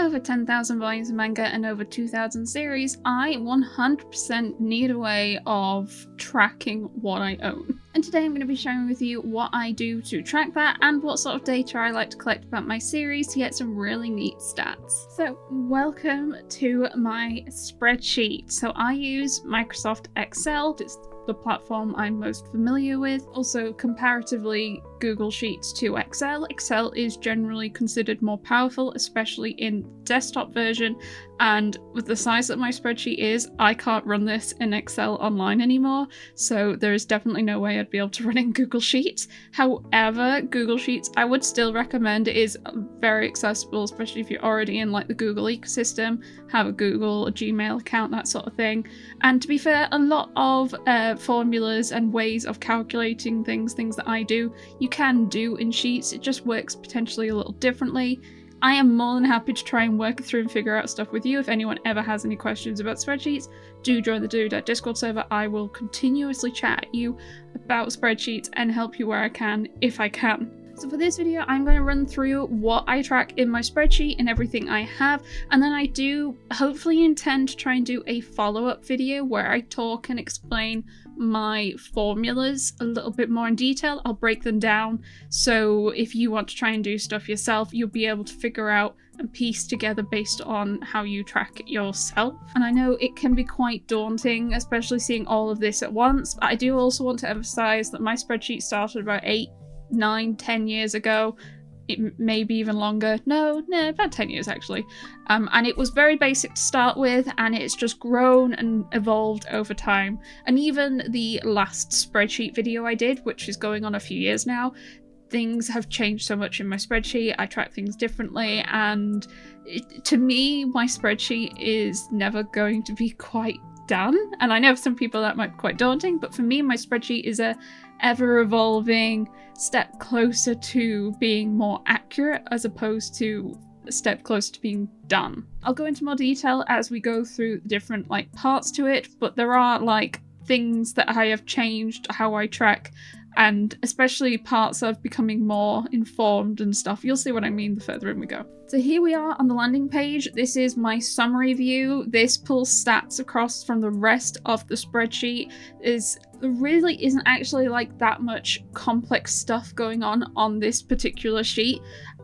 over 10,000 volumes of manga and over 2,000 series, I 100% need a way of tracking what I own. And today I'm going to be sharing with you what I do to track that and what sort of data I like to collect about my series to get some really neat stats. So welcome to my spreadsheet. So I use Microsoft Excel. It's the platform I'm most familiar with. Also, comparatively, Google Sheets to Excel. Excel is generally considered more powerful, especially in desktop version, and with the size that my spreadsheet is, I can't run this in Excel online anymore, so there is definitely no way I'd be able to run in Google Sheets. However, Google Sheets I would still recommend. It is very accessible, especially if you're already in like the Google ecosystem, have a Google, a Gmail account, that sort of thing. And to be fair, a lot of formulas and ways of calculating things that I do, you can do in Sheets. It just works potentially a little differently. I am more than happy to try and work through and figure out stuff with you. If anyone ever has any questions about spreadsheets, do join the Dude Discord server. I will continuously chat at you about spreadsheets and help you where I can, if I can. So for this video, I'm going to run through what I track in my spreadsheet and everything I have, and then I do hopefully intend to try and do a follow-up video where I talk and explain my formulas a little bit more in detail. I'll break them down, so if you want to try and do stuff yourself, you'll be able to figure out and piece together based on how you track it yourself. And I know it can be quite daunting, especially seeing all of this at once, but I do also want to emphasize that my spreadsheet started about 8, 9, 10 years ago. It maybe even longer. No, about 10 years actually. And it was very basic to start with, and it's just grown and evolved over time. And even the last spreadsheet video I did, which is going on a few years now, things have changed so much in my spreadsheet. I track things differently, and to me, my spreadsheet is never going to be quite done. And I know for some people that might be quite daunting, but for me, my spreadsheet is a ever-evolving step closer to being more accurate as opposed to a step closer to being done. I'll go into more detail as we go through the different parts to it, but there are things that I have changed how I track, and especially parts of becoming more informed and stuff. You'll see what I mean the further in we go. So here we are on the landing page. This is my summary view. This pulls stats across from the rest of the spreadsheet. There really isn't actually that much complex stuff going on this particular sheet.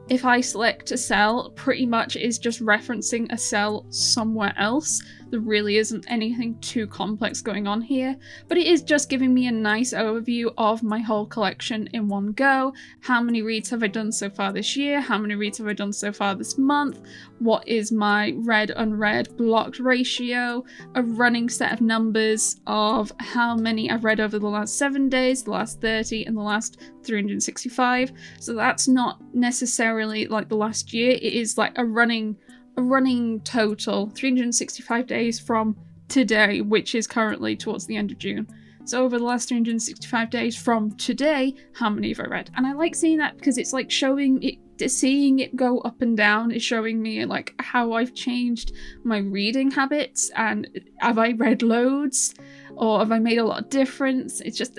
If I select a cell, pretty much is just referencing a cell somewhere else. There really isn't anything too complex going on here, but it is just giving me a nice overview of my whole collection in one go. How many reads have I done so far this year? How many reads have I done so far this month? What is my read-unread blocked ratio? A running set of numbers of how many I've read over the last 7 days, the last 30, and the last 365. So that's not necessarily the last year. It is a running total, 365 days from today, which is currently towards the end of June. So over the last 365 days from today, how many have I read? And I like seeing that because it's showing it, seeing it go up and down is showing me how I've changed my reading habits, and have I read loads or have I made a lot of difference? It's just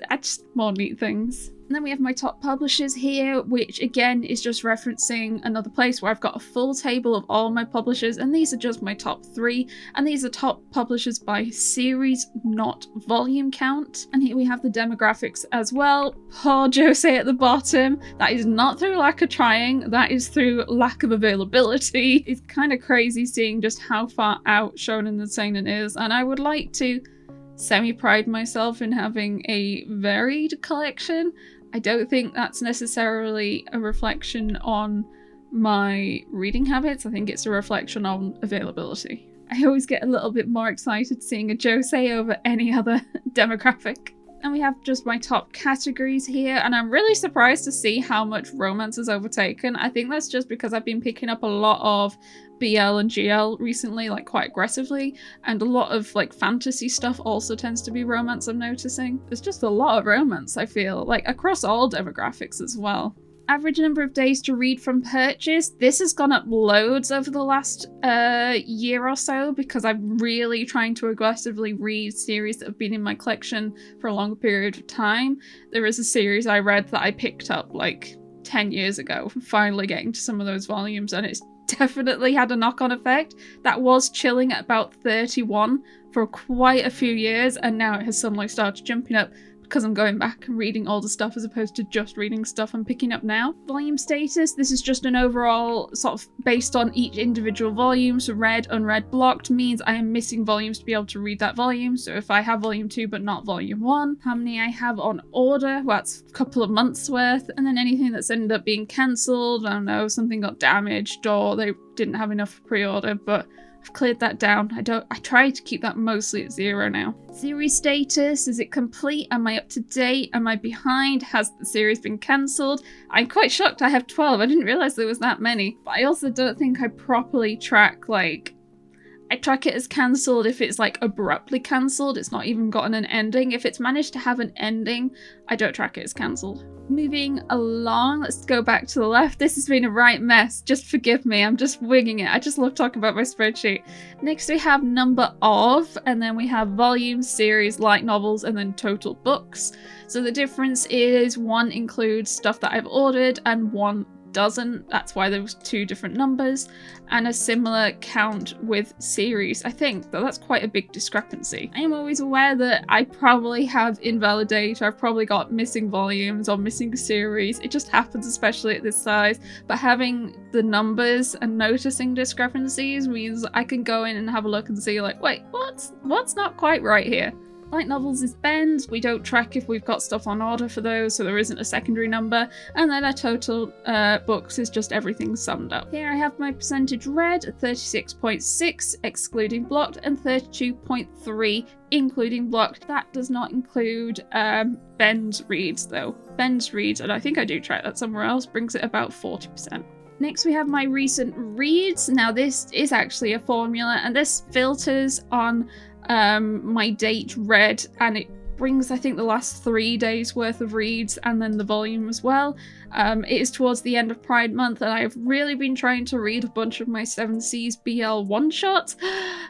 more neat things. And then we have my top publishers here, which again is just referencing another place where I've got a full table of all my publishers, and these are just my top 3, and these are top publishers by series, not volume count. And here we have the demographics as well. Poor Jose at the bottom. That is not through lack of trying, that is through lack of availability. It's kind of crazy seeing just how far out Shonen and Seinen is, and I would like to semi-pride myself in having a varied collection. I don't think that's necessarily a reflection on my reading habits. I think it's a reflection on availability. I always get a little bit more excited seeing a Josei over any other demographic. And we have just my top categories here, and I'm really surprised to see how much romance has overtaken. I think that's just because I've been picking up a lot of BL and GL recently, quite aggressively, and a lot of fantasy stuff also tends to be romance, I'm noticing. There's just a lot of romance, I feel, across all demographics as well. Average number of days to read from purchase. This has gone up loads over the last year or so because I'm really trying to aggressively read series that have been in my collection for a longer period of time. There is a series I read that I picked up 10 years ago, finally getting to some of those volumes, and it's definitely had a knock-on effect. That was chilling at about 31 for quite a few years, and now it has suddenly started jumping up because I'm going back and reading all the stuff as opposed to just reading stuff I'm picking up now. Volume status, this is just an overall sort of based on each individual volume. So read, unread, blocked means I am missing volumes to be able to read that volume. So if I have volume 2 but not volume 1, how many I have on order, well, that's a couple of months worth. And then anything that's ended up being cancelled, I don't know, something got damaged or they didn't have enough pre-order, but I've cleared that down. I try to keep that mostly at 0 now. Series status, is it complete? Am I up to date? Am I behind? Has the series been cancelled? I'm quite shocked I have 12. I didn't realise there was that many. But I also don't think I properly track, like, I track it as cancelled if it's like abruptly cancelled. It's not even gotten an ending. If it's managed to have an ending, I don't track it as cancelled. Moving along, let's go back to the left. This has been a right mess. Just forgive me, I'm just winging it. I just love talking about my spreadsheet. Next we have number of, and then we have volumes, series, light novels, and then total books. So the difference is one includes stuff that I've ordered and one doesn't. That's why there was 2 different numbers, and a similar count with series. I think that's quite a big discrepancy. I am always aware that I probably have invalid data. I've probably got missing volumes or missing series. It just happens, especially at this size. But having the numbers and noticing discrepancies means I can go in and have a look and see, like, wait, what's not quite right here? Light novels is bends. We don't track if we've got stuff on order for those, so there isn't a secondary number. And then our total books is just everything summed up. Here I have my percentage read, 36.6 excluding blocked and 32.3 including blocked. That does not include Ben's reads though. Ben's reads, and I think I do track that somewhere else, brings it about 40%. Next we have my recent reads. Now this is actually a formula, and this filters on my date read, and it brings, I think, the last 3 days worth of reads and then the volume as well. It is towards the end of Pride Month, and I've really been trying to read a bunch of my 7Cs BL one-shots.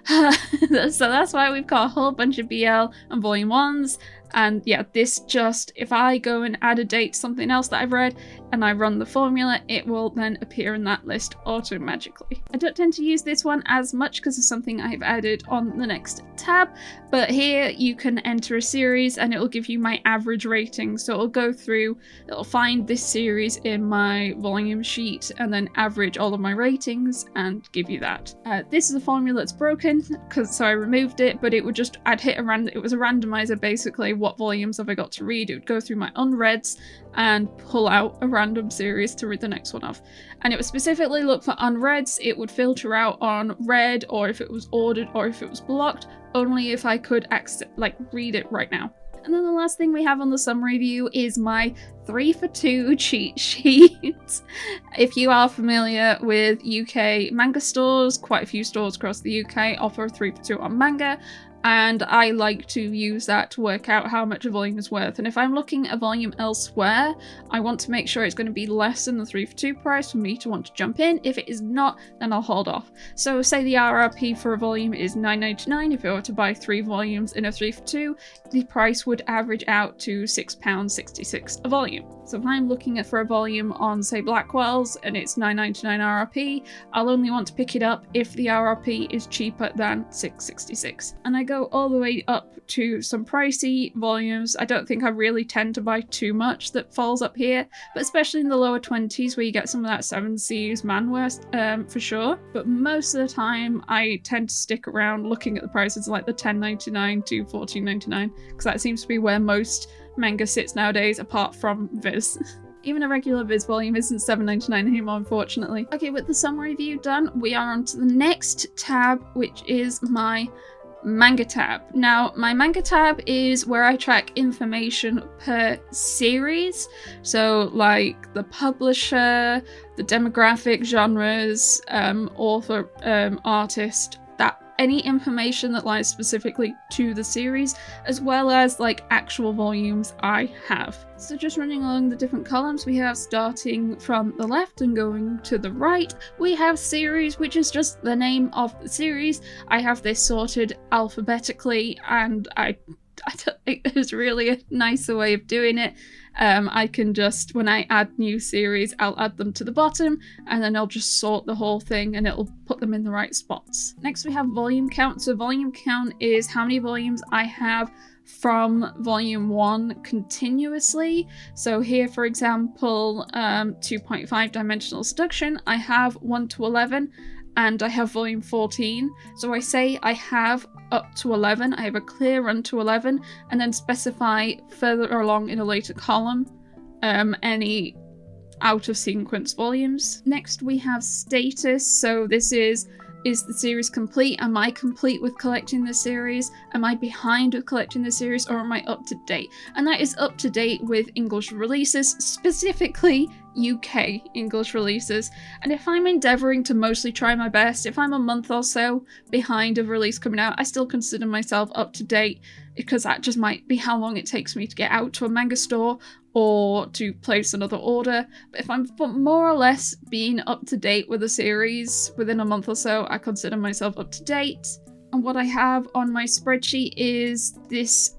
So that's why we've got a whole bunch of BL and volume 1s. And yeah, this just, if I go and add a date to something else that I've read and I run the formula, it will then appear in that list auto-magically. I don't tend to use this one as much because of something I've added on the next tab, but here you can enter a series and it will give you my average rating. So it'll go through, it'll find this series in my volume sheet and then average all of my ratings and give you that. This is a formula that's broken, so I removed it, but it would just, it was a randomizer basically. What volumes have I got to read? It would go through my unreads and pull out a random series to read the next one off. And it would specifically look for unreads. It would filter out on read, or if it was ordered, or if it was blocked, only if I could read it right now. And then the last thing we have on the summary view is my 3 for 2 cheat sheet. If you are familiar with UK manga stores, quite a few stores across the UK offer 3 for 2 on manga. And I like to use that to work out how much a volume is worth. And if I'm looking at a volume elsewhere, I want to make sure it's going to be less than the 3 for 2 price for me to want to jump in. If it is not, then I'll hold off. So say the RRP for a volume is £9.99. If I were to buy 3 volumes in a 3 for 2, the price would average out to £6.66 a volume. So if I'm looking for a volume on, say, Blackwell's and it's £9.99 RRP, I'll only want to pick it up if the RRP is cheaper than £6.66. And I go all the way up to some pricey volumes. I don't think I really tend to buy too much that falls up here, but especially in the lower 20s where you get some of that 7Cs manware for sure. But most of the time I tend to stick around looking at the prices like the $10.99 to $14.99 because that seems to be where most manga sits nowadays, apart from Viz. Even a regular Viz volume isn't $7.99 anymore, unfortunately. Okay, with the summary view done, we are on to the next tab, which is my Manga tab. Now, my Manga tab is where I track information per series. So like the publisher, the demographic, genres, author, artist, any information that lies specifically to the series, as well as like actual volumes I have. So just running along the different columns, we have starting from the left and going to the right, we have series, which is just the name of the series. I have this sorted alphabetically, and I I don't think there's really a nicer way of doing it. I can just, when I add new series, I'll add them to the bottom and then I'll just sort the whole thing and it'll put them in the right spots. Next we have volume count. So volume count is how many volumes I have from volume 1 continuously. So here, for example, 2.5 dimensional seduction, I have 1 to 11 and I have volume 14. So I say I have up to 11, I have a clear run to 11, and then specify further along in a later column any out of sequence volumes. Next we have status. So this is the series complete? Am I complete with collecting the series? Am I behind with collecting the series, or am I up to date? And that is up to date with English releases, specifically UK English releases. And if I'm endeavouring to mostly try my best, if I'm a month or so behind of release coming out, I still consider myself up to date, because that just might be how long it takes me to get out to a manga store or to place another order. But if I'm more or less being up to date with a series within a month or so, I consider myself up to date. And what I have on my spreadsheet is this,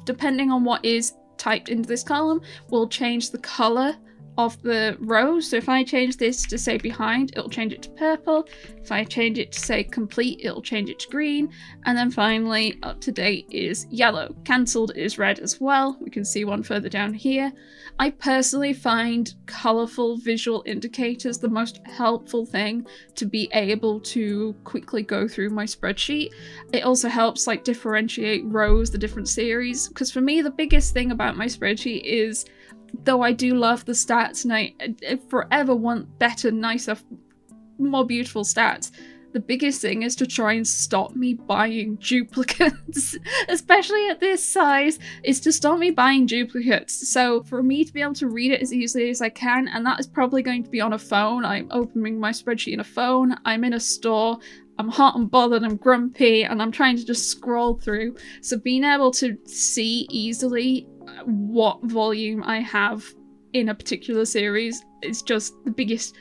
depending on what is typed into this column, will change the colour of the row. So if I change this to say behind, it'll change it to purple. If I change it to say complete, it'll change it to green. And then finally, up to date is yellow. Cancelled is red as well. We can see one further down here. I personally find colourful visual indicators the most helpful thing to be able to quickly go through my spreadsheet. It also helps like differentiate rows, the different series, because for me the biggest thing about my spreadsheet is, though I do love the stats and I forever want better, nicer, more beautiful stats, the biggest thing is to try and stop me buying duplicates, especially at this size, is to stop me buying duplicates. So for me to be able to read it as easily as I can, and that is probably going to be on a phone. I'm opening my spreadsheet in a phone, I'm in a store, I'm hot and bothered, I'm grumpy, and I'm trying to just scroll through. So being able to see easily what volume I have in a particular series is just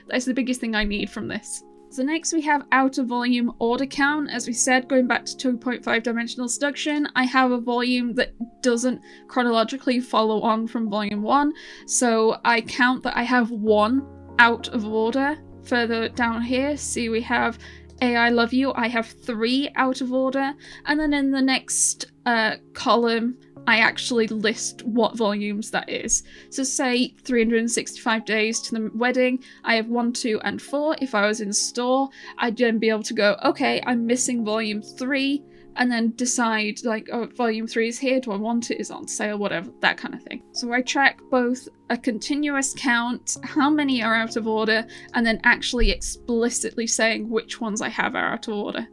that's the biggest thing I need from this. So next we have out of volume order count. As we said, going back to 2.5 dimensional seduction, I have a volume that doesn't chronologically follow on from volume 1. So I count that I have 1 out of order. Further down here, see we have I Love You, I have 3 out of order. And then in the next column, I actually list what volumes that is. So say 365 days to the wedding, I have 1, 2, and 4. If I was in store, I'd then be able to go, okay, I'm missing volume 3, and then decide like, oh, volume 3 is here, do I want it, is it on sale, whatever, that kind of thing. So I track both a continuous count, how many are out of order, and then actually explicitly saying which ones I have are out of order.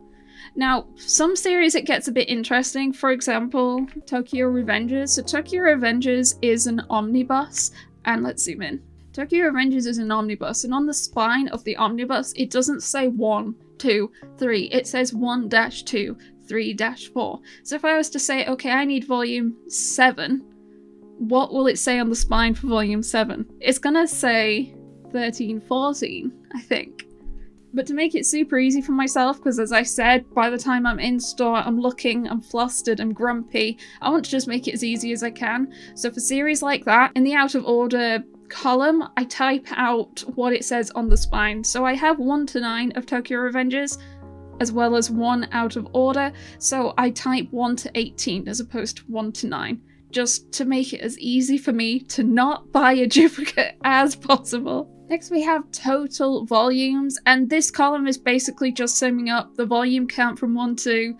Now, some series it gets a bit interesting. For example, Tokyo Revengers. So Tokyo Revengers is an omnibus, and let's zoom in. Tokyo Revengers is an omnibus, and on the spine of the omnibus, it doesn't say 1, 2, 3. It says 1-2, 3-4. So if I was to say, okay, I need volume 7, what will it say on the spine for volume 7? It's gonna say 13, 14, I think. But to make it super easy for myself, because as I said, by the time I'm in store, I'm looking, I'm flustered, I'm grumpy, I want to just make it as easy as I can. So for series like that, in the out of order column, I type out what it says on the spine. So I have 1 to 9 of Tokyo Revengers, as well as 1 out of order. So I type 1 to 18 as opposed to 1 to 9, just to make it as easy for me to not buy a duplicate as possible. Next we have total volumes, and this column is basically just summing up the volume count from 1 to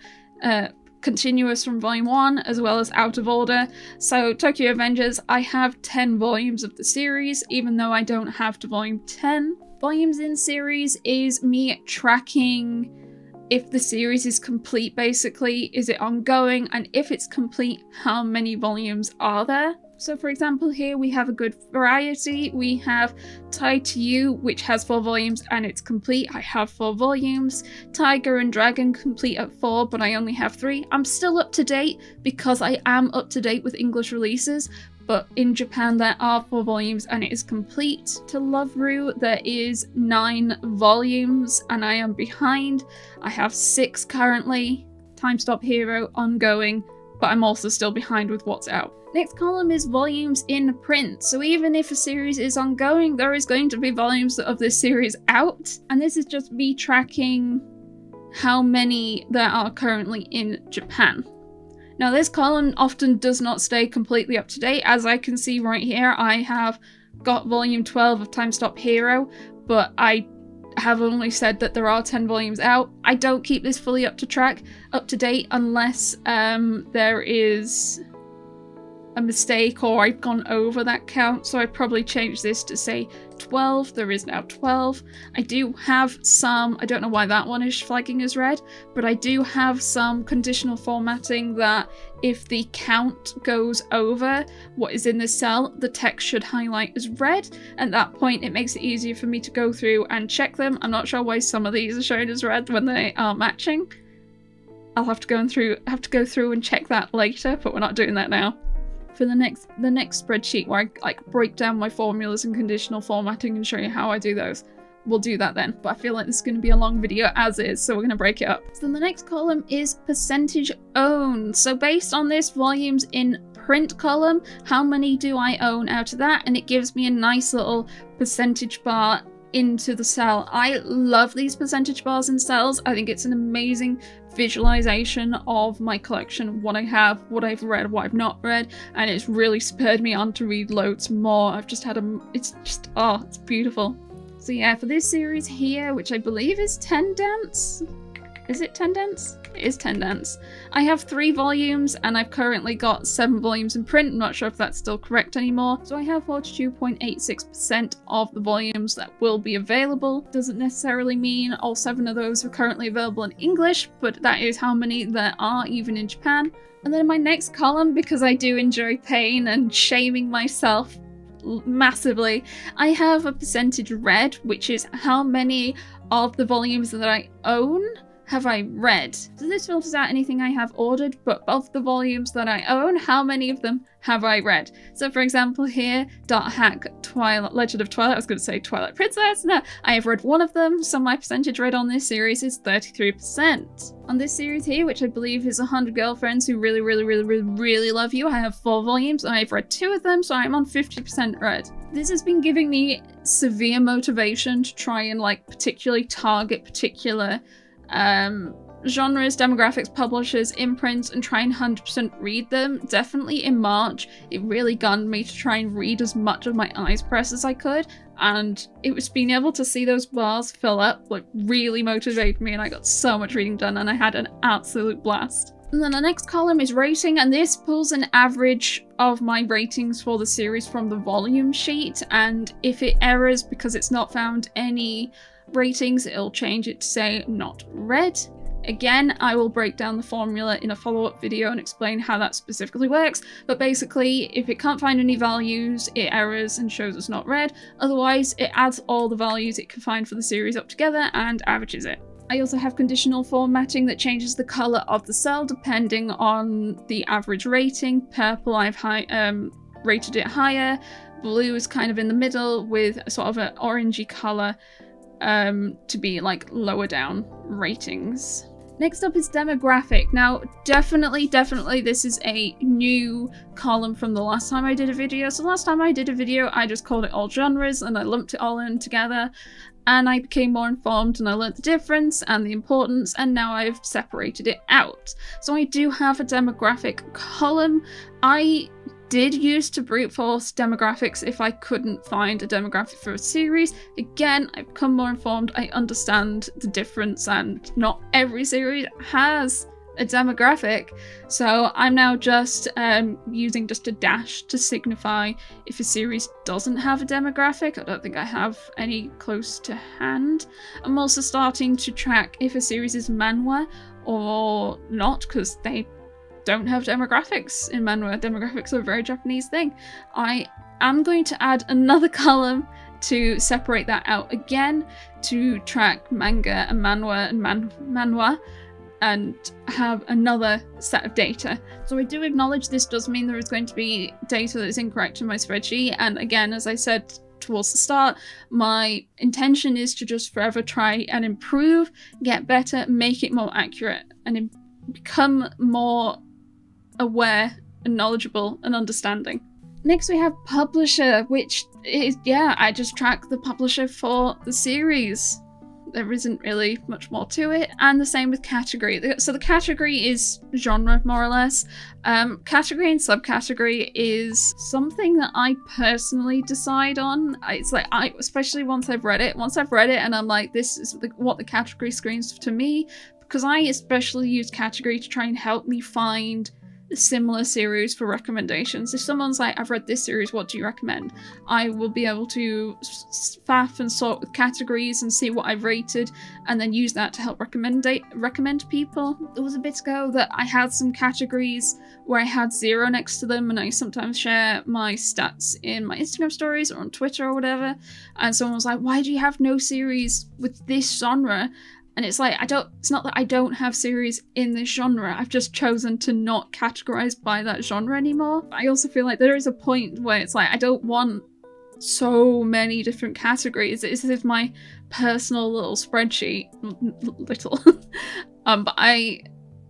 continuous from volume 1, as well as out of order. So Tokyo Revengers, I have 10 volumes of the series, even though I don't have to volume 10. Volumes in series is me tracking if the series is complete, basically. Is it ongoing? And if it's complete, how many volumes are there? So for example, here we have a good variety. We have Tied to You, which has 4 volumes and it's complete. I have 4 volumes. Tiger and Dragon complete at 4, but I only have 3. I'm still up to date because I am up to date with English releases, but in Japan there are 4 volumes and it is complete. To Love Ru, there is 9 volumes and I am behind. I have 6 currently. Time Stop Hero, ongoing, but I'm also still behind with what's out. Next column is volumes in print. So even if a series is ongoing, there is going to be volumes of this series out. And this is just me tracking how many there are currently in Japan. Now this column often does not stay completely up to date. As I can see right here, I have got volume 12 of Time Stop Hero, but I have only said that there are 10 volumes out. I don't keep this fully up to date unless there is a mistake or I've gone over that count, so I probably changed this to say 12. There is now 12. I do have some, I don't know why that one is flagging as red, but I do have some conditional formatting that if the count goes over what is in this cell, the text should highlight as red. At that point, it makes it easier for me to go through and check them. I'm not sure why some of these are shown as red when they are matching. I'll have to go through and check that later, but we're not doing that now. For the next spreadsheet where I like break down my formulas and conditional formatting and show you how I do those, we'll do that then. But I feel like this is going to be a long video as is, so we're going to break it up. So then the next column is percentage owned. So based on this volumes in print column, how many do I own out of that? And it gives me a nice little percentage bar into the cell. I love these percentage bars in cells. I think it's an amazing visualization of my collection, what I have, what I've read, what I've not read, and it's really spurred me on to read loads more. I've just had it's beautiful. So yeah, for this series here, which I believe is Tendance. Is it Tendance? It is Tendance. I have 3 volumes and I've currently got 7 volumes in print. I'm not sure if that's still correct anymore. So I have 42.86% of the volumes that will be available. Doesn't necessarily mean all 7 of those are currently available in English, but that is how many there are even in Japan. And then my next column, because I do enjoy pain and shaming myself massively, I have a percentage red, which is how many of the volumes that I own have I read. So this filters out anything I have ordered, but of the volumes that I own, how many of them have I read? So for example here, Dot Hack Legend of Twilight, I was going to say Twilight Princess, no, I have read 1 of them, so my percentage read on this series is 33%. On this series here, which I believe is 100 Girlfriends Who Really, Really, Really, Really, Really Love You, I have 4 volumes, and I've read 2 of them, so I'm on 50% read. This has been giving me severe motivation to try and like particularly target particular genres, demographics, publishers, imprints, and try and 100% read them. Definitely in March, it really gunned me to try and read as much of my Eyes Press as I could, and it was being able to see those bars fill up like really motivated me, and I got so much reading done and I had an absolute blast. And then the next column is rating, and this pulls an average of my ratings for the series from the volume sheet, and if it errors because it's not found any ratings, it'll change it to say not read. Again, I will break down the formula in a follow-up video and explain how that specifically works, but basically if it can't find any values, it errors and shows it's not read. Otherwise, it adds all the values it can find for the series up together and averages it. I also have conditional formatting that changes the colour of the cell depending on the average rating. Purple, I've rated it higher. Blue is kind of in the middle with a sort of an orangey colour to be like lower down ratings. Next up is demographic. Now, definitely this is a new column from the last time I did a video. So last time I did a video, I just called it all genres and I lumped it all in together, and I became more informed and I learned the difference and the importance, and now I've separated it out. So I do have a demographic column. I did used to brute force demographics if I couldn't find a demographic for a series. Again, I've become more informed, I understand the difference, and not every series has a demographic. So I'm now just using just a dash to signify if a series doesn't have a demographic. I don't think I have any close to hand. I'm also starting to track if a series is manhwa or not, because they don't have demographics in manhwa. Demographics are a very Japanese thing. I am going to add another column to separate that out again to track manga and manhwa and manhwa and have another set of data. So I do acknowledge this does mean there is going to be data that is incorrect in my spreadsheet, and again, as I said towards the start, my intention is to just forever try and improve, get better, make it more accurate, and become more aware and knowledgeable and understanding. Next we have publisher, which is, yeah, I just track the publisher for the series. There isn't really much more to it. And the same with category. So the category is genre, more or less. Category and subcategory is something that I personally decide on. It's like, especially once I've read it and I'm like, this is what the category screams to me, because I especially use category to try and help me find similar series for recommendations. If someone's like, I've read this series, what do you recommend? I will be able to faff and sort with categories and see what I've rated and then use that to help recommend people. There was a bit ago that I had some categories where I had 0 next to them, and I sometimes share my stats in my Instagram stories or on Twitter or whatever, and someone was like, why do you have no series with this genre? And it's like, it's not that I don't have series in this genre, I've just chosen to not categorize by that genre anymore. I also feel like there is a point where it's like, I don't want so many different categories. This is my personal little spreadsheet, but I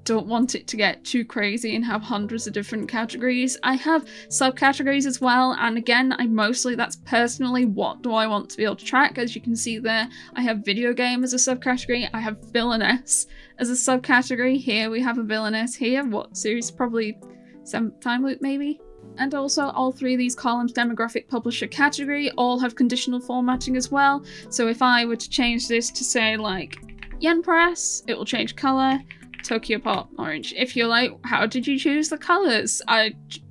don't want it to get too crazy and have hundreds of different categories. I have subcategories as well, and again, that's personally what do I want to be able to track. As you can see there, I have video game as a subcategory, I have villainess as a subcategory. Here we have a villainess here. What series? Probably 7th Time Loop maybe. And also all 3 of these columns, demographic, publisher, category, all have conditional formatting as well. So if I were to change this to say like Yen Press, it will change color. Tokyo Pop orange. If you're like, how did you choose the colors?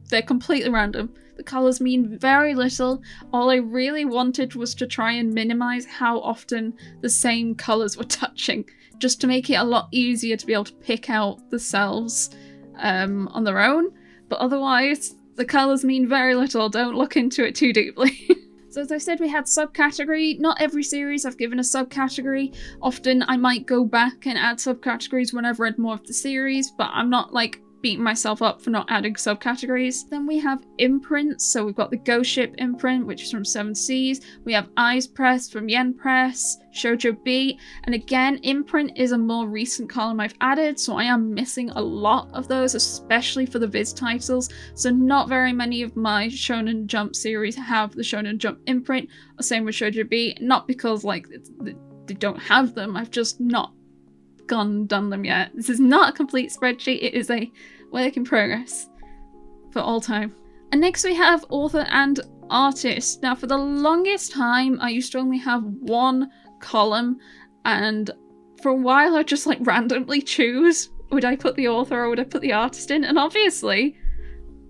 They're completely random. The colors mean very little. All I really wanted was to try and minimize how often the same colors were touching, just to make it a lot easier to be able to pick out the cells on their own. But otherwise, the colors mean very little. Don't look into it too deeply. So as I said, we had subcategory. Not every series I've given a subcategory. Often I might go back and add subcategories when I've read more of the series, but I'm not like beating myself up for not adding subcategories. Then we have imprints. So we've got the Ghost Ship imprint, which is from 7 Seas. We have Eyes Press from Yen Press, Shoujo B. And again, imprint is a more recent column I've added, so I am missing a lot of those, especially for the Viz titles. So not very many of my Shonen Jump series have the Shonen Jump imprint. Same with Shoujo B. Not because like they don't have them, I've just not done them yet. This is not a complete spreadsheet, it is a work in progress for all time. And next we have author and artist. Now for the longest time I used to only have 1 column, and for a while I just like randomly choose, would I put the author or would I put the artist in? And obviously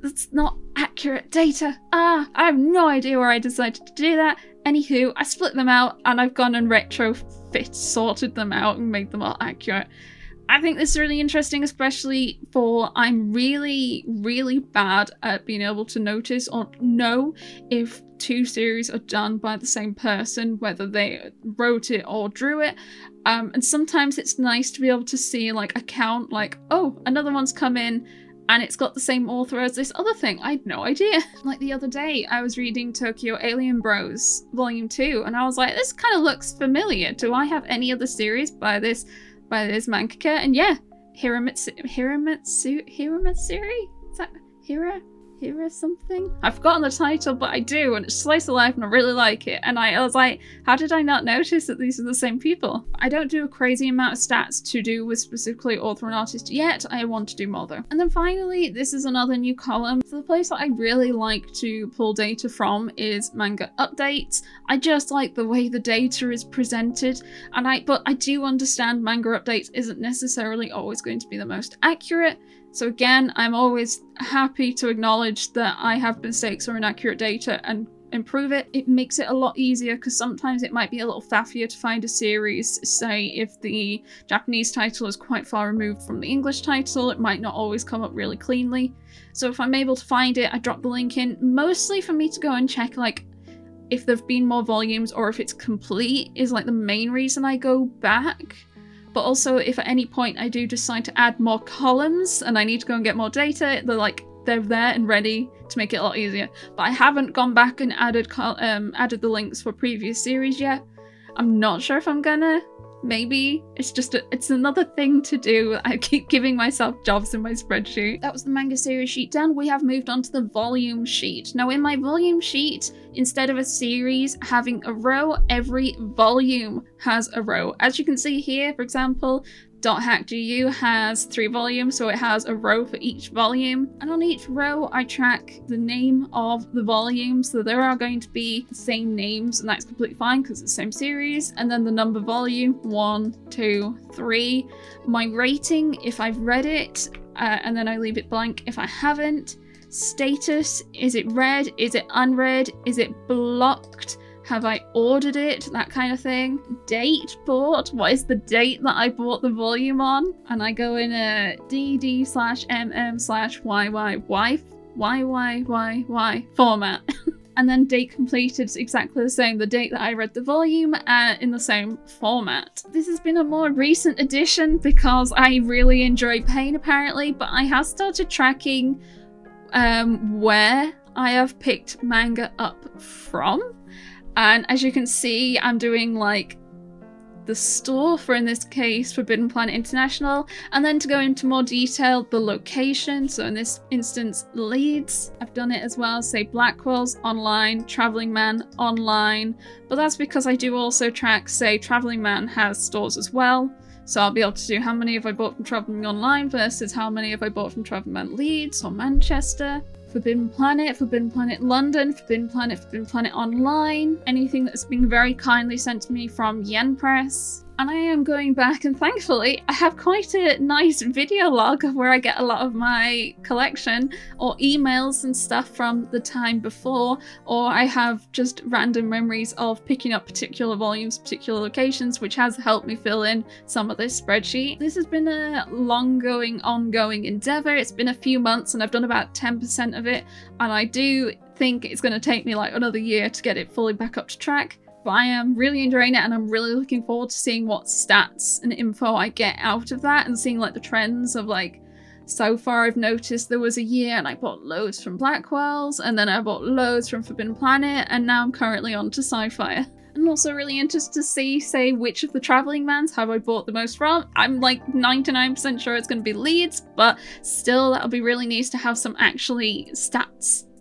that's not accurate data. I have no idea where I decided to do that. Anywho, I split them out and I've gone and sorted them out and made them all accurate. I think this is really interesting, especially for I'm really, really bad at being able to notice or know if 2 series are done by the same person, whether they wrote it or drew it. And sometimes it's nice to be able to see like a count, like, oh, another one's come in and it's got the same author as this other thing. I had no idea. Like the other day, I was reading Tokyo Alien Bros Volume 2, and I was like, this kind of looks familiar. Do I have any other series by this mangaka? And yeah, Hiramatsuri? Is that Hira something? I've forgotten the title, but I do, and it's slice of life and I really like it. And I was like, how did I not notice that these are the same people? I don't do a crazy amount of stats to do with specifically author and artist yet. I want to do more though. And then finally, this is another new column. So the place that I really like to pull data from is manga updates. I just like the way the data is presented, but I do understand manga updates isn't necessarily always going to be the most accurate. So again, I'm always happy to acknowledge that I have mistakes or inaccurate data and improve it. It makes it a lot easier because sometimes it might be a little faffier to find a series. Say if the Japanese title is quite far removed from the English title, it might not always come up really cleanly. So if I'm able to find it, I drop the link in, mostly for me to go and check like if there've been more volumes or if it's complete is like the main reason I go back. But also if at any point I do decide to add more columns and I need to go and get more data, they're there and ready to make it a lot easier. But I haven't gone back and added the links for previous series yet. I'm not sure if I'm gonna. Maybe it's just it's another thing to do. I keep giving myself jobs in my spreadsheet. That was the manga series sheet done. We have moved on to the volume sheet. Now in my volume sheet, instead of a series having a row, every volume has a row. As you can see here, for example, .hack.gu has 3 volumes, so it has a row for each volume. And on each row, I track the name of the volume, so there are going to be the same names, and that's completely fine because it's the same series. And then the number volume, 1, 2, 3. My rating, if I've read it, and then I leave it blank if I haven't. Status, is it read? Is it unread? Is it blocked? Have I ordered it? That kind of thing. Date bought. What is the date that I bought the volume on? And I go in a dd/mm/YYY format. And then date completed is exactly the same. The date that I read the volume in the same format. This has been a more recent addition because I really enjoy pain apparently, but I have started tracking where I have picked manga up from. And as you can see, I'm doing like the store for, in this case, Forbidden Planet International, and then to go into more detail, the location. So in this instance, Leeds. I've done it as well, say Blackwell's online, Travelling Man online, but that's because I do also track, say Travelling Man has stores as well. So I'll be able to do how many have I bought from Travelling Online versus how many have I bought from Travelling Man Leeds or Manchester. Forbidden Planet London, Forbidden Planet Online, anything that's been very kindly sent to me from Yen Press. And I am going back, and thankfully I have quite a nice video log of where I get a lot of my collection, or emails and stuff from the time before, or I have just random memories of picking up particular volumes, particular locations, which has helped me fill in some of this spreadsheet. This has been a ongoing endeavor. It's been a few months and I've done about 10% of it, and I do think it's going to take me like another year to get it fully back up to track. But I am really enjoying it, and I'm really looking forward to seeing what stats and info I get out of that, and seeing like the trends of like, so far I've noticed there was a year and I bought loads from Blackwell's, and then I bought loads from Forbidden Planet, and now I'm currently on to Sci-Fi. I'm also really interested to see, say, which of the Travelling Mans have I bought the most from. I'm like 99% sure it's going to be Leeds, but still that'll be really nice to have some actually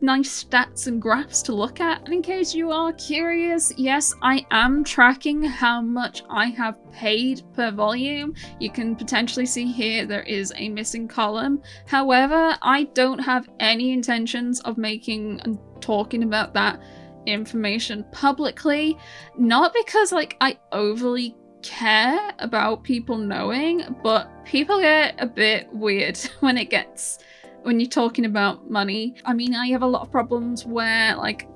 nice stats and graphs to look at. And in case you are curious, yes, I am tracking how much I have paid per volume. You can potentially see here there is a missing column. However, I don't have any intentions of making and talking about that information publicly, not because like I overly care about people knowing, but people get a bit weird when you're talking about money. I mean, I have a lot of problems where like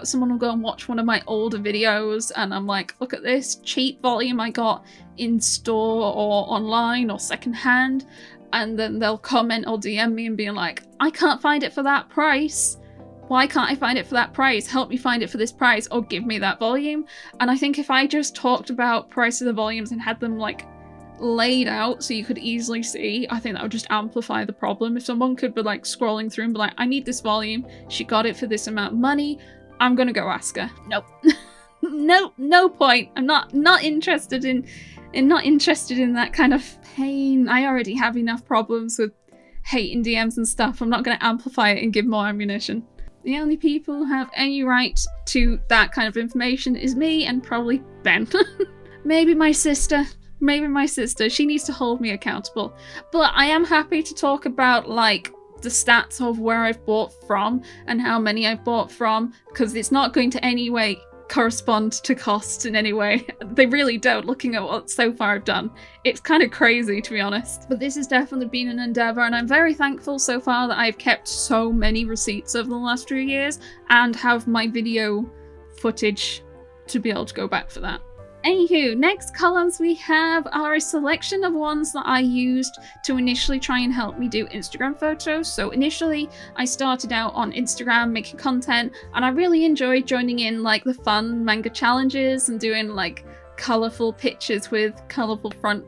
someone will go and watch one of my older videos and I'm like, look at this cheap volume I got in store or online or secondhand, and then they'll comment or DM me and be like, I can't find it for that price. Why can't I find it for that price? Help me find it for this price, or give me that volume. And I think if I just talked about price of the volumes and had them like laid out so you could easily see, I think that would just amplify the problem. If someone could be like scrolling through and be like, I need this volume, she got it for this amount of money, I'm gonna go ask her. Nope. no point. I'm not interested in that kind of pain. I already have enough problems with hate in DMs and stuff. I'm not gonna amplify it and give more ammunition. The only people who have any right to that kind of information is me and probably Ben. Maybe my sister. She needs to hold me accountable. But I am happy to talk about like the stats of where I've bought from and how many I've bought from, because it's not going to any way correspond to costs in any way. They really don't, looking at what so far I've done. It's kind of crazy, to be honest. But this has definitely been an endeavor, and I'm very thankful so far that I've kept so many receipts over the last few years and have my video footage to be able to go back for that. Anywho, next columns we have are a selection of ones that I used to initially try and help me do Instagram photos. So initially I started out on Instagram making content, and I really enjoyed joining in like the fun manga challenges and doing like colourful pictures with colourful front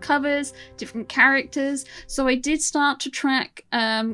covers, different characters. So I did start to track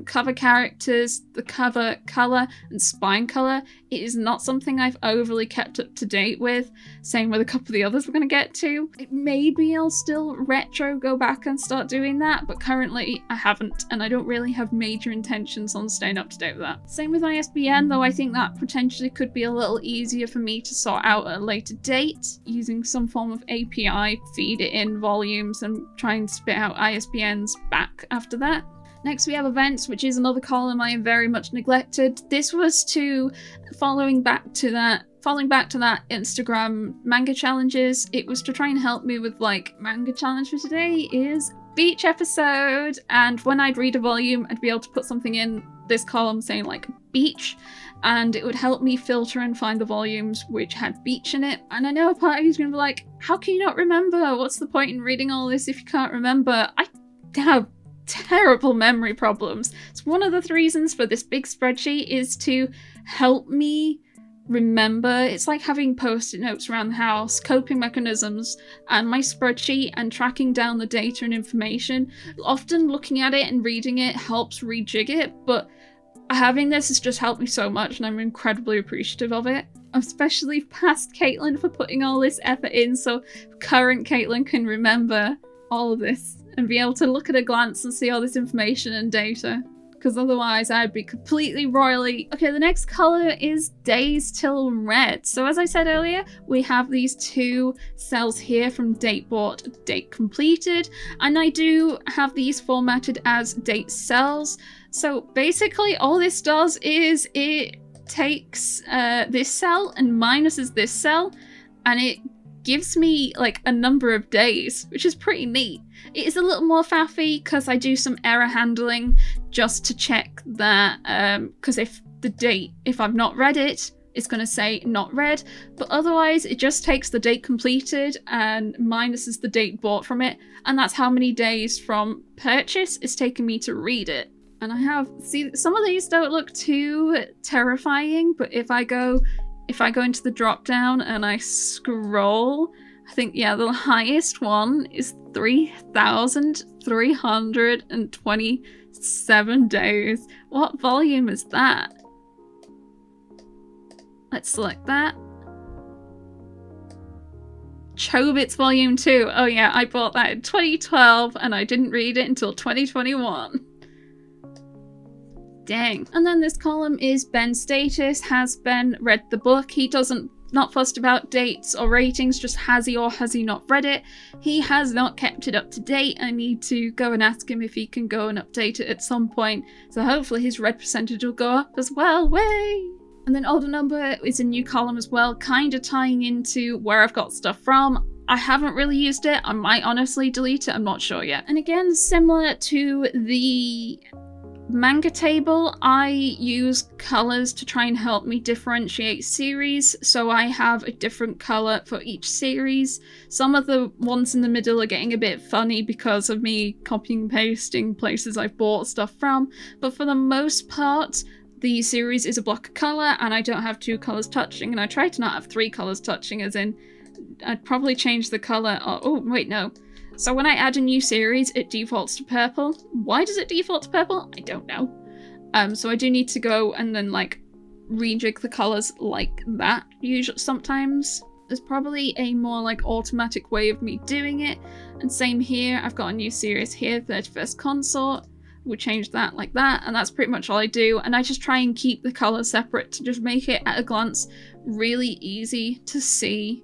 cover characters, the cover colour and spine colour. It is not something I've overly kept up to date with. Same with a couple of the others we're going to get to. Maybe I'll still go back and start doing that, but currently I haven't, and I don't really have major intentions on staying up to date with that. Same with ISBN, though I think that potentially could be a little easier for me to sort out at a later date, using some form of API, feed it in volumes and try and spit out ISBNs back after that. Next we have events, which is another column I have very much neglected. This was to following back to that Instagram manga challenges. It was to try and help me with like manga challenge for today is beach episode, and when I'd read a volume I'd be able to put something in this column saying like beach, and it would help me filter and find the volumes which had beach in it. And I know a part of you's gonna be like, how can you not remember? What's the point in reading all this if you can't remember? I have terrible memory problems. It's one of the reasons for this big spreadsheet is to help me remember. It's like having post-it notes around the house, coping mechanisms, and my spreadsheet and tracking down the data and information. Often looking at it and reading it helps rejig it, but having this has just helped me so much and I'm incredibly appreciative of it. Especially past Caitlin for putting all this effort in so current Caitlin can remember all of this and be able to look at a glance and see all this information and data, because otherwise I'd be completely royally... Okay, the next colour is days till read. So as I said earlier, we have these two cells here from date bought, date completed, and I do have these formatted as date cells. So basically all this does is it takes this cell and minuses this cell, and it gives me like a number of days, which is pretty neat. It is a little more faffy because I do some error handling just to check that, because if I've not read it, it's going to say not read, but otherwise it just takes the date completed and minuses the date bought from it, and that's how many days from purchase it's taken me to read it. And see, some of these don't look too terrifying, but if I go into the drop down and I scroll, I think, yeah, the highest one is 3,327 days. What volume is that? Let's select that. Chobits Volume 2. Oh yeah, I bought that in 2012 and I didn't read it until 2021. Dang. And then this column is Ben's status. Has Ben read the book? He not fussed about dates or ratings, just has he or has he not read it. He has not kept it up to date. I need to go and ask him if he can go and update it at some point. So hopefully his read percentage will go up as well. Way! And then order number is a new column as well, kind of tying into where I've got stuff from. I haven't really used it. I might honestly delete it. I'm not sure yet. And again, similar to the manga table, I use colors to try and help me differentiate series, so I have a different color for each series. Some of the ones in the middle are getting a bit funny because of me copying and pasting places I've bought stuff from, but for the most part the series is a block of color and I don't have two colors touching, and I try to not have three colors touching, as in I'd probably change the color. Oh wait, no. So when I add a new series, it defaults to purple. Why does it default to purple? I don't know. So I do need to go and then like rejig the colors like that. Usually, sometimes there's probably a more like automatic way of me doing it. And same here, I've got a new series here, 31st Consort. We'll change that like that, and that's pretty much all I do. And I just try and keep the colors separate to just make it at a glance really easy to see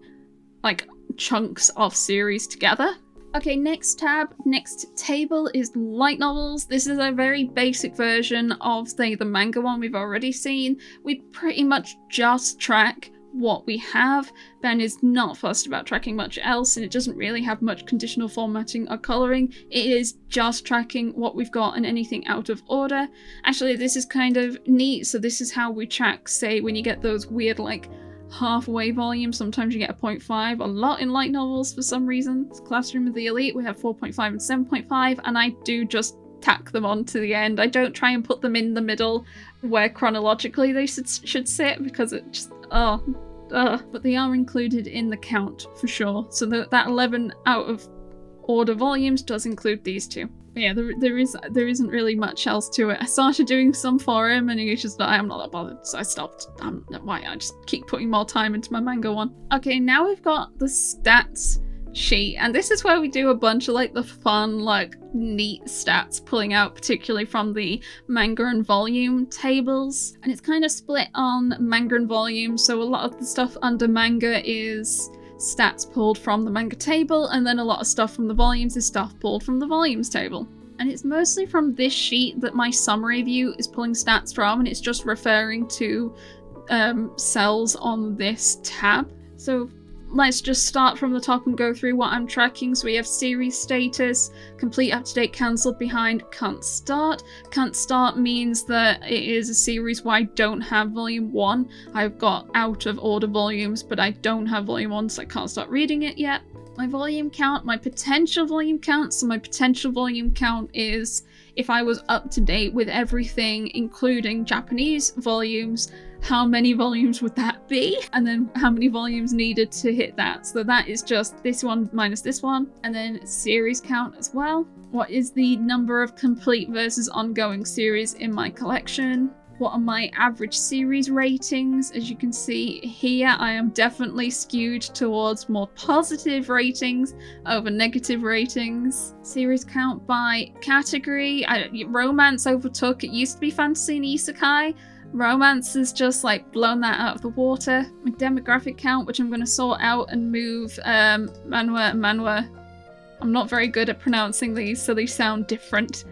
like chunks of series together. Okay, next tab, next table is light novels. This is a very basic version of, say, the manga one we've already seen. We pretty much just track what we have. Ben is not fussed about tracking much else, and it doesn't really have much conditional formatting or colouring. It is just tracking what we've got and anything out of order. Actually, this is kind of neat. So this is how we track, say, when you get those weird, like, halfway volume. Sometimes you get a 0.5, a lot in light novels for some reason. Classroom of the Elite, we have 4.5 and 7.5, and I do just tack them on to the end. I don't try and put them in the middle where chronologically they should sit, because it just, oh, But they are included in the count for sure. So that 11 out of order volumes does include these two. But yeah, there isn't really much else to it. I started doing some for him and he was just like, I'm not that bothered, so I stopped. I just keep putting more time into my manga one. Okay, now we've got the stats sheet, and this is where we do a bunch of like the fun, like neat stats pulling out, particularly from the manga and volume tables. And it's kind of split on manga and volume, so a lot of the stuff under manga is stats pulled from the manga table, and then a lot of stuff from the volumes is stuff pulled from the volumes table. And it's mostly from this sheet that my summary view is pulling stats from, and it's just referring to cells on this tab. So let's just start from the top and go through what I'm tracking. So we have series status, complete, up to date, cancelled, behind, can't start. Can't start means that it is a series where I don't have volume 1. I've got out of order volumes, but I don't have volume 1, so I can't start reading it yet. My volume count, my potential volume count. So my potential volume count is if I was up to date with everything, including Japanese volumes, how many volumes would that be? And then how many volumes needed to hit that? So that is just this one minus this one. And then series count as well. What is the number of complete versus ongoing series in my collection? What are my average series ratings? As you can see here, I am definitely skewed towards more positive ratings over negative ratings. Series count by category. Romance overtook. It used to be fantasy and isekai. Romance has just like blown that out of the water. My demographic count, which I'm going to sort out and move manhwa. I'm not very good at pronouncing these, so they sound different.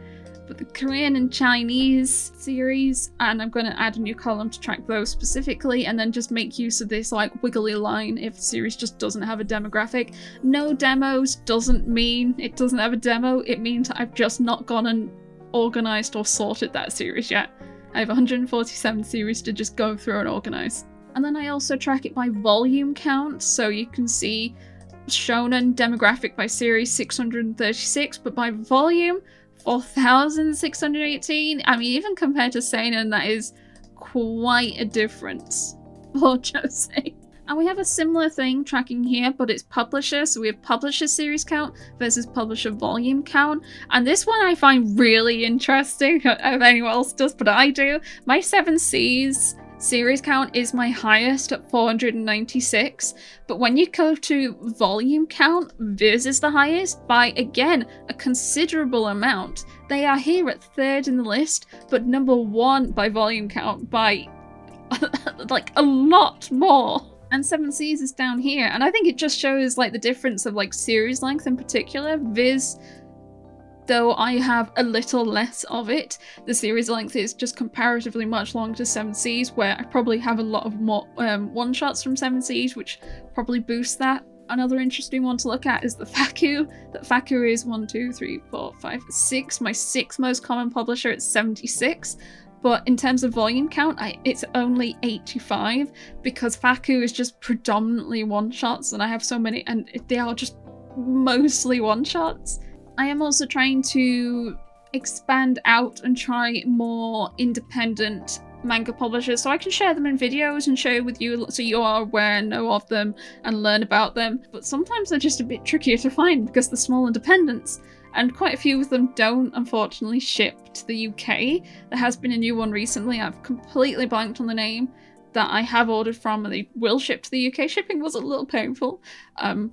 But the Korean and Chinese series, and I'm going to add a new column to track those specifically, and then just make use of this like wiggly line if the series just doesn't have a demographic. No demos doesn't mean it doesn't have a demo, it means I've just not gone and organised or sorted that series yet. I have 147 series to just go through and organise. And then I also track it by volume count, so you can see shonen demographic by series 636, but by volume 4,618. I mean, even compared to seinen, that is quite a difference for Jose. And we have a similar thing tracking here, but it's publisher. So we have publisher series count versus publisher volume count. And this one I find really interesting. I don't know if anyone else does, but I do. My 7Cs series count is my highest at 496. But when you go to volume count, Viz is the highest by, again, a considerable amount. They are here at 3rd in the list, but number 1 by volume count by like a lot more. And 7Cs is down here, and I think it just shows like the difference of like series length in particular. Viz, though I have a little less of it, the series length is just comparatively much longer to 7Cs, where I probably have a lot of more one-shots from 7Cs, which probably boosts that. Another interesting one to look at is the FAQ. That FAQ is 1, 2, 3, 4, 5, 6. My 6th most common publisher at 76. But in terms of volume count, it's only 85 because FAQ is just predominantly one-shots, and I have so many, and they are just mostly one-shots. I am also trying to expand out and try more independent manga publishers so I can share them in videos and share with you so you are aware and know of them and learn about them. But sometimes they're just a bit trickier to find because they're small independents. And quite a few of them don't, unfortunately, ship to the UK. There has been a new one recently, I've completely blanked on the name, that I have ordered from, and they will ship to the UK. Shipping was a little painful,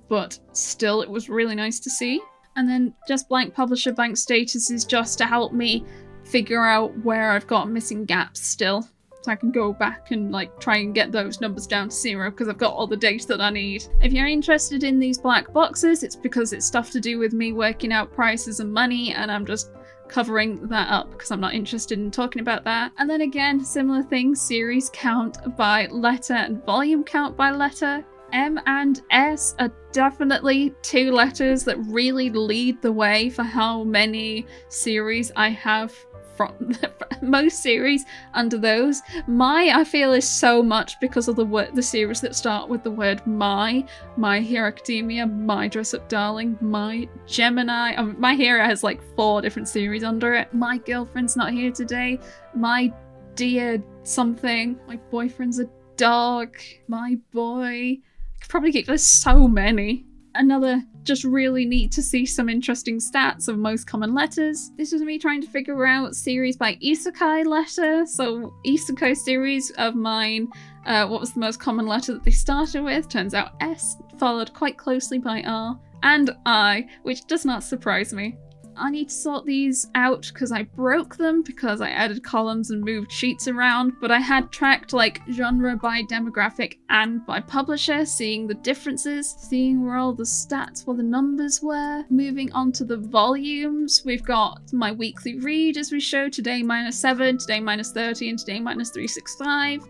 but still it was really nice to see. And then just blank publisher bank status is just to help me figure out where I've got missing gaps still. So I can go back and like try and get those numbers down to 0 because I've got all the data that I need. If you're interested in these black boxes, it's because it's stuff to do with me working out prices and money, and I'm just covering that up because I'm not interested in talking about that. And then again, similar things, series count by letter and volume count by letter. M and S are definitely 2 letters that really lead the way for how many series I have from most series under those. My, I feel, is so much because of the series that start with the word My Hero Academia, My Dress Up Darling, My Gemini. My Hero has like 4 different series under it. My Girlfriend's Not Here Today, My Dear Something, My Boyfriend's a dog, my boy. I could probably keep there's so many. Another just really neat to see some interesting stats of most common letters. This was me trying to figure out series by isekai letter. So isekai series of mine, what was the most common letter that they started with? Turns out S, followed quite closely by R and I, which does not surprise me. I need to sort these out because I broke them because I added columns and moved sheets around, but I had tracked like genre by demographic and by publisher, seeing the differences, seeing where all the stats, where the numbers were. Moving on to the volumes, we've got my weekly read as we show, today -7, today -30, and today -365.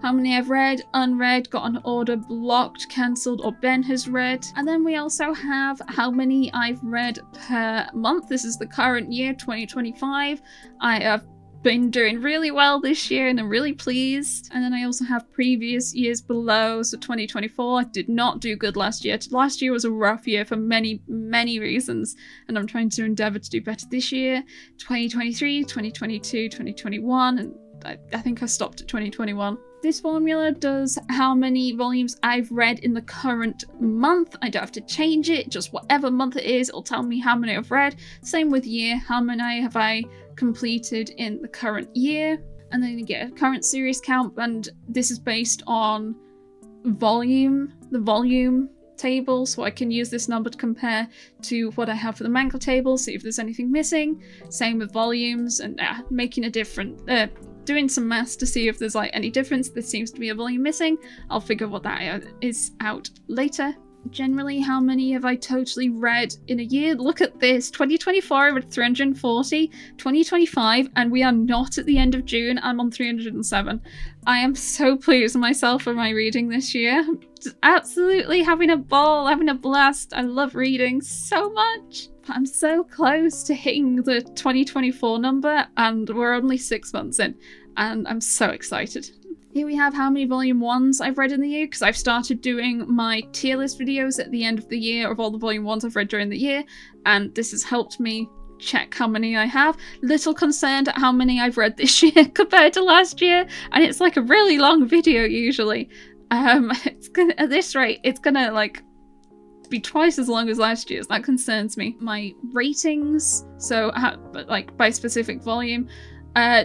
How many I've read, unread, got an order, blocked, cancelled, or Ben has read. And then we also have how many I've read per month. This is the current year, 2025. I have been doing really well this year and I'm really pleased. And then I also have previous years below. So 2024, I did not do good last year. Last year was a rough year for many, many reasons. And I'm trying to endeavour to do better this year. 2023, 2022, 2021, and I think I stopped at 2021. This formula does how many volumes I've read in the current month. I don't have to change it, just whatever month it is, it'll tell me how many I've read. Same with year, how many have I completed in the current year. And then you get a current series count, and this is based on volume, the volume table, so I can use this number to compare to what I have for the manga table, see if there's anything missing. Same with volumes, and making a different doing some maths to see if there's like any difference. There seems to be a volume missing. I'll figure what that is out later. Generally, how many have I totally read in a year? Look at this. 2024, I read 340. 2025, and we are not at the end of June. I'm on 307. I am so pleased with myself for my reading this year. Just absolutely having a ball, having a blast. I love reading so much. I'm so close to hitting the 2024 number, and we're only 6 months in, and I'm so excited. Here we have how many volume 1s I've read in the year, because I've started doing my tier list videos at the end of the year of all the volume 1s I've read during the year, and this has helped me check how many I have. Little concerned at how many I've read this year compared to last year, and it's like a really long video usually. It's gonna, at this rate, it's gonna like be twice as long as last year's. That concerns me. My ratings, so like by specific volume,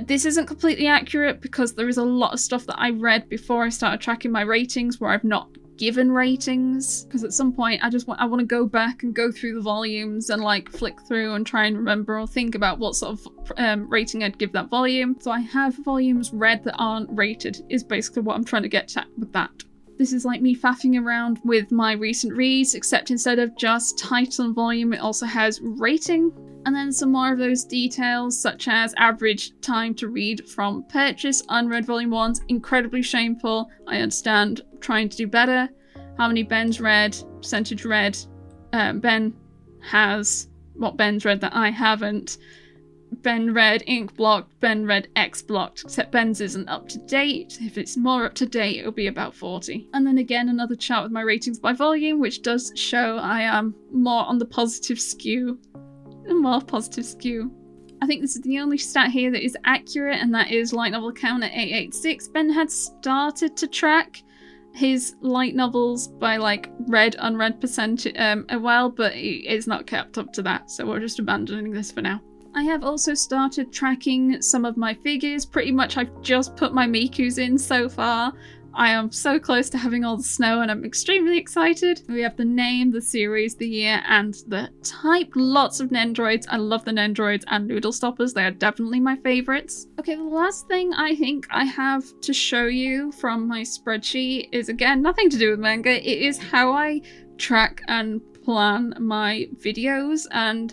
this isn't completely accurate because there is a lot of stuff that I read before I started tracking my ratings where I've not given ratings, because at some point I want to go back and go through the volumes and like flick through and try and remember or think about what sort of rating I'd give that volume. So I have volumes read that aren't rated is basically what I'm trying to get at with that. This is like me faffing around with my recent reads, except instead of just title and volume, it also has rating. And then some more of those details, such as average time to read from purchase, unread volume 1s, incredibly shameful. I understand, trying to do better. How many Ben's read, percentage read, Ben has, what Ben's read that I haven't. Ben read ink blocked, Ben read X blocked, except Ben's isn't up to date. If it's more up to date, it'll be about 40. And then again, another chart with my ratings by volume, which does show I am more on the positive skew. More positive skew. I think this is the only stat here that is accurate, and that is light novel count at 886. Ben had started to track his light novels by like read, unread percentage a while, but it's not kept up to that, so we're just abandoning this for now. I have also started tracking some of my figures. Pretty much I've just put my Mikus in so far. I am so close to having all the snow and I'm extremely excited. We have the name, the series, the year, and the type. Lots of Nendroids. I love the Nendroids and Noodle Stoppers. They are definitely my favourites. Okay, the last thing I think I have to show you from my spreadsheet is, again, nothing to do with manga. It is how I track and plan my videos, and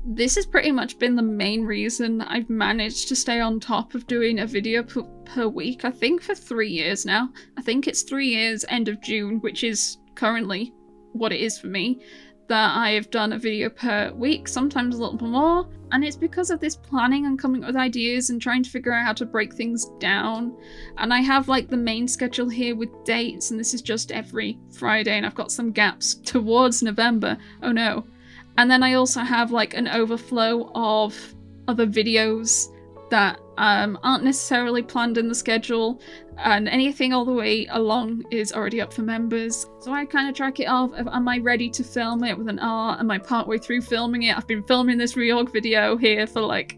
this has pretty much been the main reason I've managed to stay on top of doing a video per week, I think for 3 years now. I think it's 3 years, end of June, which is currently what it is for me, that I have done a video per week, sometimes a little bit more. And it's because of this planning and coming up with ideas and trying to figure out how to break things down. And I have like the main schedule here with dates, and this is just every Friday, and I've got some gaps towards November. Oh no. And then I also have like an overflow of other videos that aren't necessarily planned in the schedule, and anything all the way along is already up for members. So I kind of track it off. Am I ready to film it with an R? Am I partway through filming it? I've been filming this reorg video here for like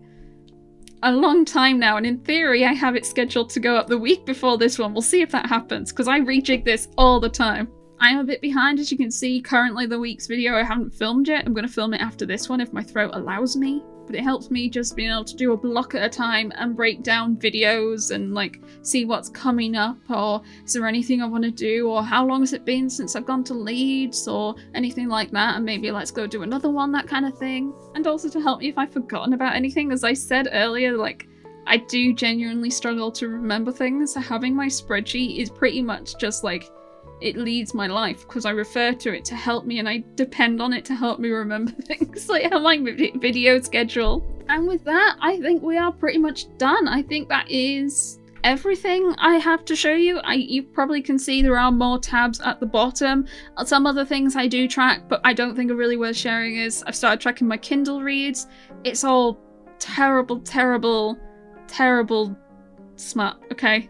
a long time now, and in theory I have it scheduled to go up the week before this one. We'll see if that happens, because I rejig this all the time. I am a bit behind, as you can see. Currently the week's video I haven't filmed yet. I'm going to film it after this one if my throat allows me. But it helps me just being able to do a block at a time and break down videos and like see what's coming up, or is there anything I want to do, or how long has it been since I've gone to Leeds, or anything like that, and maybe let's go do another one, that kind of thing. And also to help me if I've forgotten about anything. As I said earlier, like, I do genuinely struggle to remember things, so having my spreadsheet is pretty much just like, it leads my life, because I refer to it to help me and I depend on it to help me remember things, like how my video schedule. And with that, I think we are pretty much done. I think that is everything I have to show you. You probably can see there are more tabs at the bottom. Some other things I do track, but I don't think are really worth sharing is I've started tracking my Kindle reads. It's all terrible, terrible, terrible smut, okay?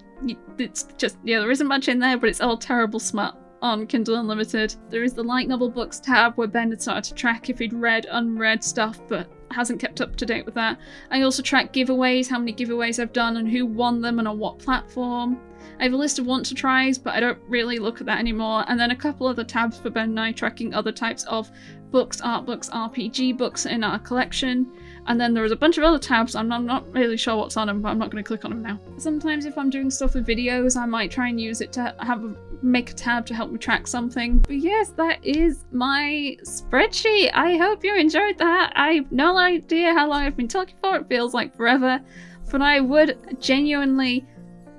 It's just, yeah, there isn't much in there, but it's all terrible smut on Kindle Unlimited. There is the light novel books tab where Ben had started to track if he'd read unread stuff, but hasn't kept up to date with that. I also track giveaways, how many giveaways I've done and who won them and on what platform. I have a list of want to tries, but I don't really look at that anymore. And then a couple other tabs for Ben and I tracking other types of books, art books, RPG books in our collection. And then there's a bunch of other tabs. I'm not really sure what's on them, but I'm not going to click on them now. Sometimes if I'm doing stuff with videos, I might try and use it to make a tab to help me track something. But yes, that is my spreadsheet. I hope you enjoyed that. I have no idea how long I've been talking for. It feels like forever. But I would genuinely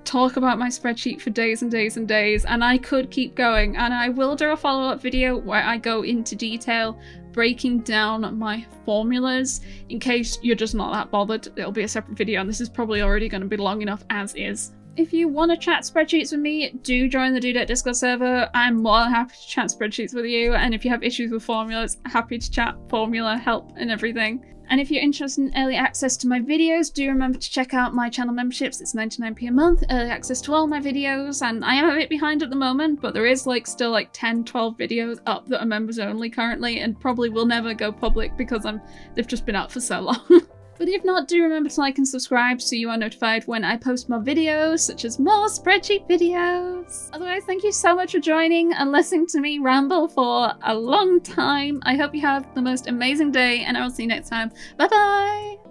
talk about my spreadsheet for days and days and days, and I could keep going, and I will do a follow-up video where I go into detail breaking down my formulas. In case you're just not that bothered, it'll be a separate video, and this is probably already going to be long enough as is. If you want to chat spreadsheets with me, do join the Dudette Discord server. I'm more than happy to chat spreadsheets with you, and if you have issues with formulas, happy to chat formula help and everything. And if you're interested in early access to my videos, do remember to check out my channel memberships. It's 99p a month, early access to all my videos, and I am a bit behind at the moment, but there is still 10, 12 videos up that are members only currently, and probably will never go public because they've just been out for so long. But if not, do remember to like and subscribe so you are notified when I post more videos, such as more spreadsheet videos. Otherwise, thank you so much for joining and listening to me ramble for a long time. I hope you have the most amazing day, and I will see you next time. Bye bye!